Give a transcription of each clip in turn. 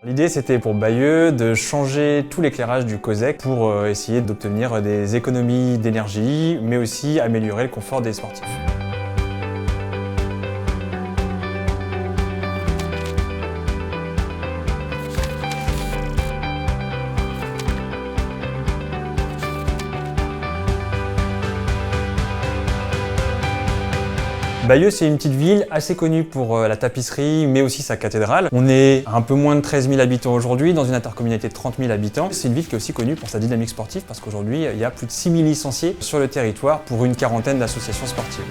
L'idée, c'était pour Bayeux de changer tout l'éclairage du COSEC pour essayer d'obtenir des économies d'énergie, mais aussi améliorer le confort des sportifs. Bayeux, c'est une petite ville assez connue pour la tapisserie, mais aussi sa cathédrale. On est à un peu moins de 13 000 habitants aujourd'hui, dans une intercommunalité de 30 000 habitants. C'est une ville qui est aussi connue pour sa dynamique sportive, parce qu'aujourd'hui, il y a plus de 6 000 licenciés sur le territoire pour une quarantaine d'associations sportives.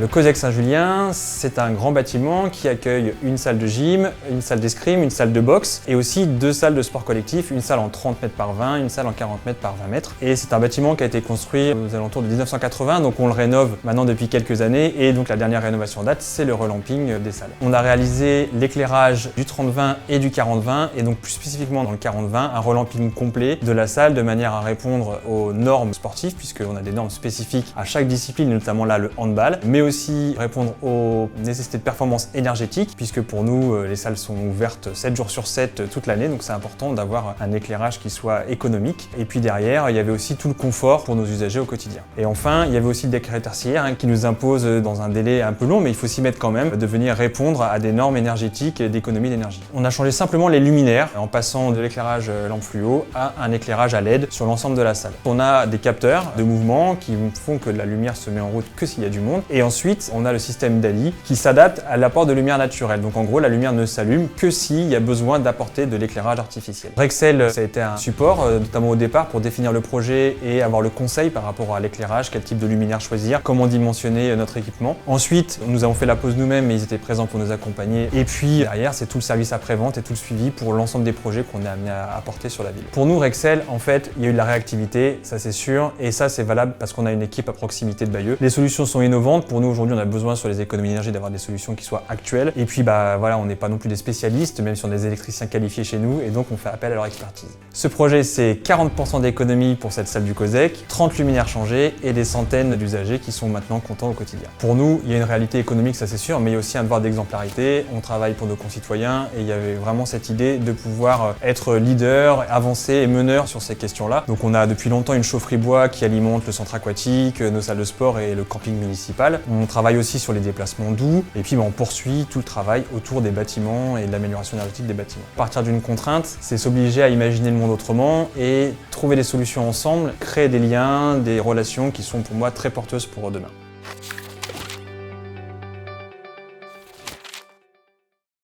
Le COSEC Saint-Julien, c'est un grand bâtiment qui accueille une salle de gym, une salle d'escrime, une salle de boxe et aussi 2 salles de sport collectif, une salle en 30 mètres par 20, une salle en 40 mètres par 20 mètres. Et c'est un bâtiment qui a été construit aux alentours de 1980, donc on le rénove maintenant depuis quelques années et donc la dernière rénovation en date, c'est le relamping des salles. On a réalisé l'éclairage du 30-20 et du 40-20 et donc plus spécifiquement dans le 40-20, un relamping complet de la salle de manière à répondre aux normes sportives puisqu'on a des normes spécifiques à chaque discipline, notamment là le handball, mais aussi répondre aux nécessités de performance énergétique puisque pour nous les salles sont ouvertes 7 jours sur 7 toute l'année, donc c'est important d'avoir un éclairage qui soit économique. Et puis derrière, il y avait aussi tout le confort pour nos usagers au quotidien. Et enfin, il y avait aussi le décret tertiaire qui nous impose dans un délai un peu long, mais il faut s'y mettre quand même, de venir répondre à des normes énergétiques et d'économie d'énergie. On a changé simplement les luminaires en passant de l'éclairage lampe fluo à un éclairage à LED sur l'ensemble de la salle. On a des capteurs de mouvement qui font que la lumière se met en route que s'il y a du monde. Et ensuite, on a le système DALI qui s'adapte à l'apport de lumière naturelle. Donc en gros, la lumière ne s'allume que s'il y a besoin d'apporter de l'éclairage artificiel. Rexel, ça a été un support, notamment au départ, pour définir le projet et avoir le conseil par rapport à l'éclairage, quel type de luminaire choisir, comment dimensionner notre équipement. Ensuite, nous avons fait la pose nous-mêmes, mais ils étaient présents pour nous accompagner. Et puis derrière, c'est tout le service après-vente et tout le suivi pour l'ensemble des projets qu'on est amené à apporter sur la ville. Pour nous, Rexel, en fait, il y a eu de la réactivité, ça c'est sûr, et ça c'est valable parce qu'on a une équipe à proximité de Bayeux. Les solutions sont innovantes. Pour nous, aujourd'hui, on a besoin sur les économies d'énergie d'avoir des solutions qui soient actuelles. Et puis voilà, on n'est pas non plus des spécialistes, même si on a des électriciens qualifiés chez nous, et donc on fait appel à leur expertise. Ce projet, c'est 40% d'économie pour cette salle du COSEC, 30 luminaires changés et des centaines d'usagers qui sont maintenant contents au quotidien. Pour nous, il y a une réalité économique, ça c'est sûr, mais il y a aussi un devoir d'exemplarité. On travaille pour nos concitoyens et il y avait vraiment cette idée de pouvoir être leader, avancer et meneur sur ces questions-là. Donc on a depuis longtemps une chaufferie bois qui alimente le centre aquatique, nos salles de sport et le camping municipal. On travaille aussi sur les déplacements doux et puis on poursuit tout le travail autour des bâtiments et de l'amélioration énergétique des bâtiments. Partir d'une contrainte, c'est s'obliger à imaginer le monde autrement et trouver des solutions ensemble, créer des liens, des relations qui sont pour moi très porteuses pour demain.